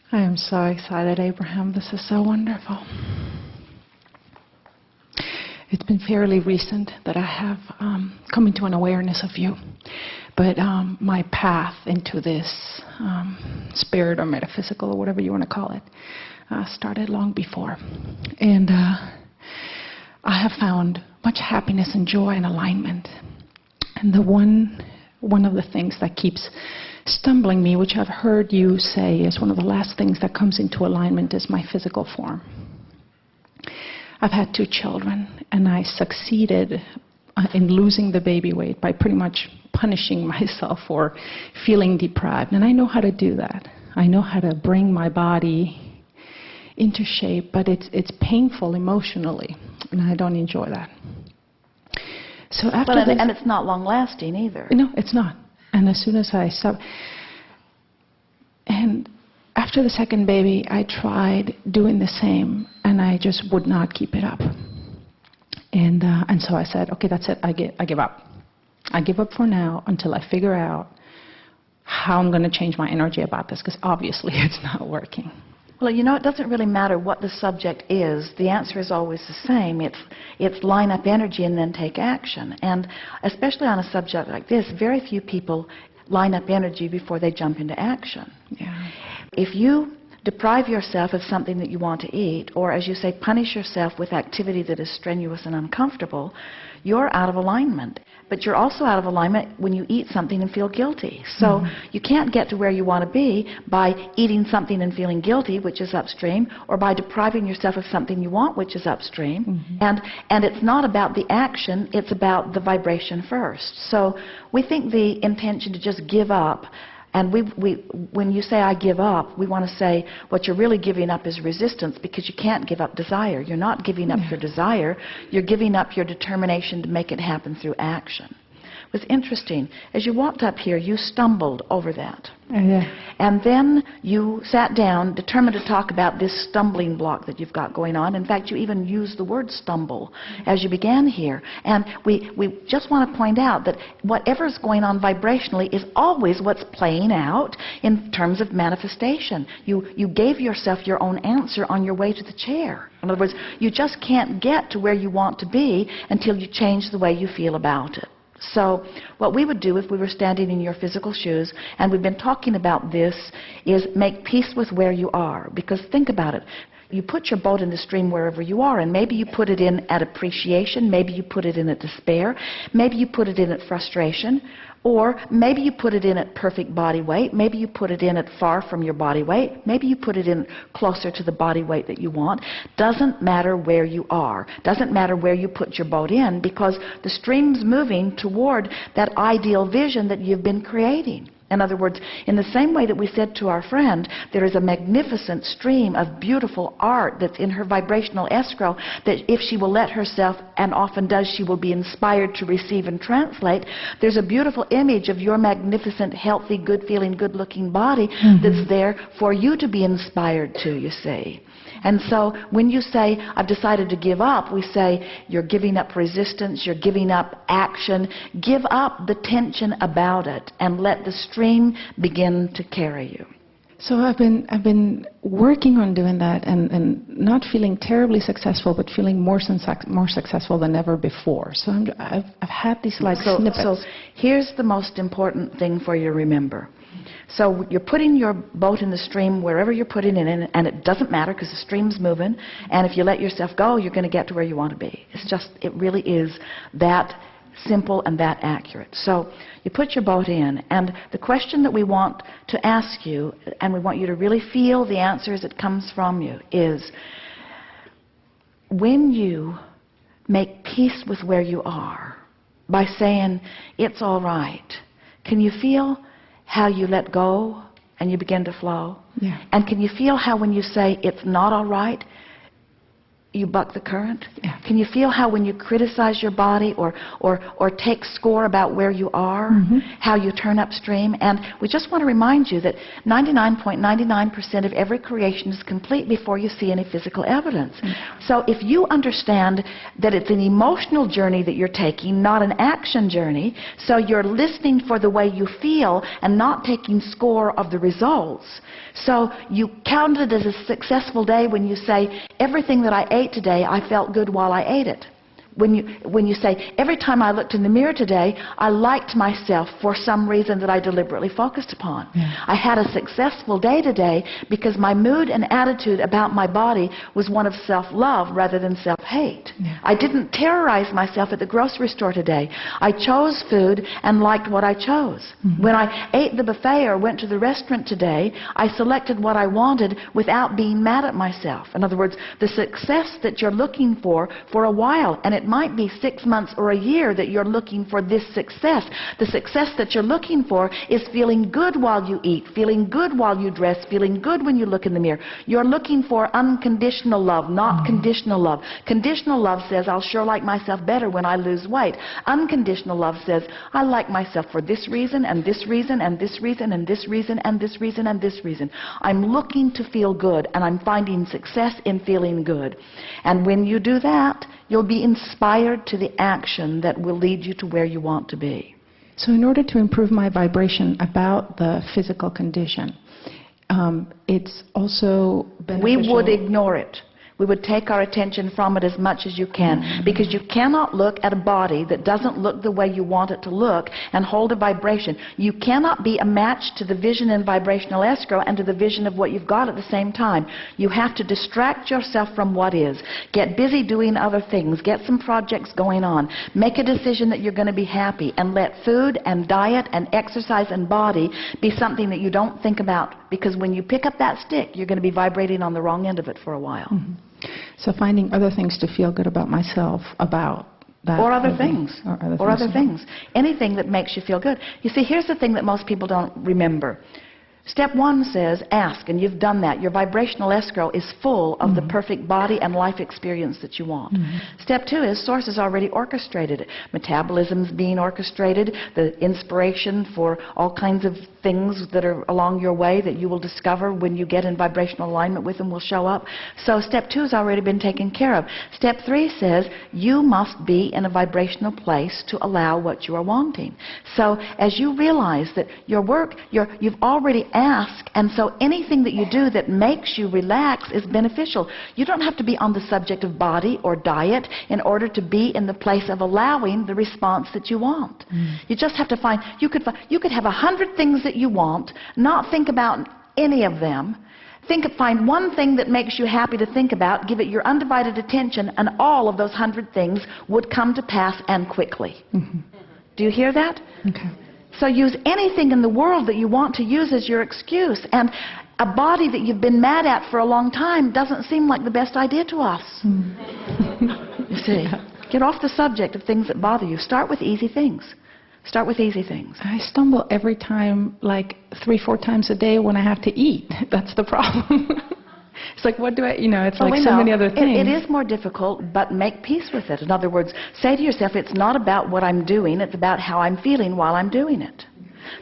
I am so excited, Abraham. This is so wonderful. It's been fairly recent that I have come into an awareness of you. But my path into this spirit or metaphysical or whatever you want to call it started long before. And I have found much happiness and joy and alignment. And the one of the things that keeps stumbling me, which I've heard you say is one of the last things that comes into alignment, is my physical form. I've had 2 children, and I succeeded in losing the baby weight by pretty much punishing myself for feeling deprived. And I know how to do that. I know how to bring my body into shape, but it's painful emotionally, and I don't enjoy that. So after and it's not long-lasting either. No, it's not. And as soon as I stopped, and after the second baby, I tried doing the same, and I just would not keep it up. And so I said, okay, that's it. I give up. I give up for now until I figure out how I'm going to change my energy about this, because obviously it's not working. Well, you know, it doesn't really matter what the subject is. The answer is always the same. It's line up energy and then take action. And especially on a subject like this, very few people line up energy before they jump into action. Yeah. If you deprive yourself of something that you want to eat, or as you say, punish yourself with activity that is strenuous and uncomfortable, you're out of alignment. But you're also out of alignment when you eat something and feel guilty. So you can't get to where you want to be by eating something and feeling guilty, which is upstream, or by depriving yourself of something you want, which is upstream. And it's not about the action, it's about the vibration first. So we think the intention to just give up, and when you say I give up, we want to say what you're really giving up is resistance, because you can't give up desire. You're not giving up your desire. You're giving up your determination to make it happen through action. It was interesting. As you walked up here, you stumbled over that. And then you sat down, determined to talk about this stumbling block that you've got going on. In fact, you even used the word stumble as you began here. And we just want to point out that whatever's going on vibrationally is always what's playing out in terms of manifestation. You gave yourself your own answer on your way to the chair. In other words, you just can't get to where you want to be until you change the way you feel about it. So what we would do if we were standing in your physical shoes, and we've been talking about this, is make peace with where you are. Because think about it. You put your boat in the stream wherever you are, and maybe you put it in at appreciation, maybe you put it in at despair, maybe you put it in at frustration, or maybe you put it in at perfect body weight, maybe you put it in at far from your body weight, maybe you put it in closer to the body weight that you want. Doesn't matter where you are. Doesn't matter where you put your boat in, because the stream's moving toward that ideal vision that you've been creating. In other words, in the same way that we said to our friend, there is a magnificent stream of beautiful art that's in her vibrational escrow that if she will let herself, and often does, she will be inspired to receive and translate. There's a beautiful image of your magnificent, healthy, good-feeling, good-looking body that's there for you to be inspired to, you see. And so when you say, I've decided to give up, we say you're giving up resistance, you're giving up action. Give up the tension about it and let the stream begin to carry you. So I've been working on doing that and not feeling terribly successful, but feeling more successful than ever before. So I've had these snippets. So here's the most important thing for you to remember. So you're putting your boat in the stream wherever you're putting it in, and it doesn't matter because the stream's moving, and if you let yourself go, you're going to get to where you want to be. It's just, it really is that simple and that accurate. So you put your boat in, and the question that we want to ask you, and we want you to really feel the answer as it comes from you, is when you make peace with where you are by saying, it's all right, can you feel how you let go and you begin to flow? Yeah. And can you feel how when you say it's not all right, you buck the current? Yeah. Can you feel how when you criticize your body or take score about where you are, how you turn upstream? And we just want to remind you that 99.99% of every creation is complete before you see any physical evidence. So if you understand that it's an emotional journey that you're taking, not an action journey, so you're listening for the way you feel and not taking score of the results, so you count it as a successful day when you say, everything that I ate today, I felt good while I ate it. When you say, every time I looked in the mirror today, I liked myself for some reason that I deliberately focused upon. I had a successful day today because my mood and attitude about my body was one of self-love rather than self-hate. I didn't terrorize myself at the grocery store today. I chose food and liked what I chose. When I ate the buffet or went to the restaurant today, I selected what I wanted without being mad at myself. In other words, the success that you're looking for a while, and it might be 6 months or a year that you're looking for this success. The success that you're looking for is feeling good while you eat, feeling good while you dress, feeling good when you look in the mirror. You're looking for unconditional love, not conditional love. Conditional love says, I'll sure like myself better when I lose weight. Unconditional love says, I like myself for this reason and this reason and this reason and this reason and this reason and this reason. I'm looking to feel good, and I'm finding success in feeling good. And when you do that, you'll be inspired to the action that will lead you to where you want to be. So in order to improve my vibration about the physical condition, it's also beneficial. We would ignore it. We would take our attention from it as much as you can, because you cannot look at a body that doesn't look the way you want it to look and hold a vibration. You cannot be a match to the vision and vibrational escrow and to the vision of what you've got at the same time. You have to distract yourself from what is. Get busy doing other things. Get some projects going on. Make a decision that you're going to be happy, and let food and diet and exercise and body be something that you don't think about, because when you pick up that stick, you're going to be vibrating on the wrong end of it for a while. So finding other things to feel good about myself, about that. Or other things. Or other things. Anything that makes you feel good. You see, here's the thing that most people don't remember. Step 1 says, ask, and you've done that. Your vibrational escrow is full of the perfect body and life experience that you want. Step 2 is Source has already orchestrated it. Metabolism's being orchestrated, the inspiration for all kinds of things that are along your way that you will discover when you get in vibrational alignment with them will show up. So step 2 has already been taken care of. Step 3 says you must be in a vibrational place to allow what you are wanting. So as you realize that your work, you've already asked, and so anything that you do that makes you relax is beneficial. You don't have to be on the subject of body or diet in order to be in the place of allowing the response that you want. You just have to find, you could have 100 things that you want, not think about any of them. Find one thing that makes you happy to think about, give it your undivided attention, and all of those 100 things would come to pass, and quickly. Do you hear that? Okay. So use anything in the world that you want to use as your excuse. And a body that you've been mad at for a long time doesn't seem like the best idea to us. You see, get off the subject of things that bother you. Start with easy things. Start with easy things. I stumble every time, like 3-4 times a day when I have to eat. That's the problem. It's like, what do I, it's like so many other things. It is more difficult, but make peace with it. In other words, say to yourself, it's not about what I'm doing, it's about how I'm feeling while I'm doing it.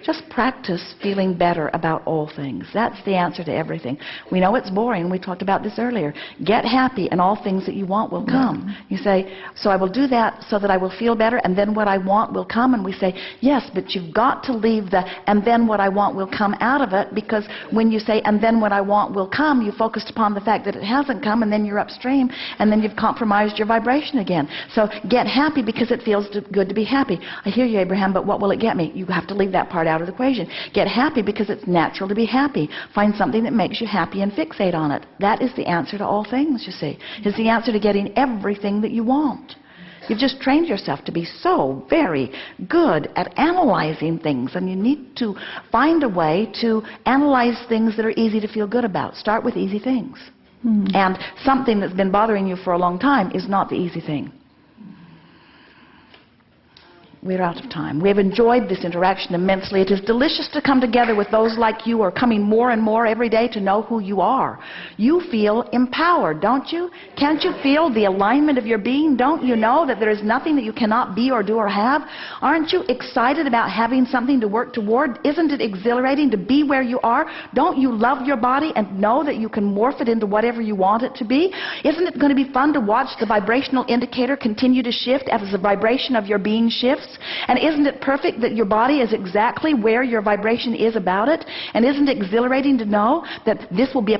Just practice feeling better about all things. That's the answer to everything. We know it's boring. We talked about this earlier. Get happy, and all things that you want will come. You say, so I will do that so that I will feel better, and then what I want will come. And we say, yes, but you've got to leave the and then what I want will come out of it, because when you say and then what I want will come, you focused upon the fact that it hasn't come, and then you're upstream, and then you've compromised your vibration again. So get happy because it feels good to be happy. I hear you, Abraham, but what will it get me? You have to leave that part out of the equation. Get happy because it's natural to be happy. Find something that makes you happy and fixate on it. That is the answer to all things, you see. It's the answer to getting everything that you want. You've just trained yourself to be so very good at analyzing things, and you need to find a way to analyze things that are easy to feel good about. Start with easy things. And something that's been bothering you for a long time is not the easy thing. We're out of time. We have enjoyed this interaction immensely. It is delicious to come together with those like you who are coming more and more every day to know who you are. You feel empowered, don't you? Can't you feel the alignment of your being? Don't you know that there is nothing that you cannot be or do or have? Aren't you excited about having something to work toward? Isn't it exhilarating to be where you are? Don't you love your body and know that you can morph it into whatever you want it to be? Isn't it going to be fun to watch the vibrational indicator continue to shift as the vibration of your being shifts? And isn't it perfect that your body is exactly where your vibration is about it? And isn't it exhilarating to know that this will be a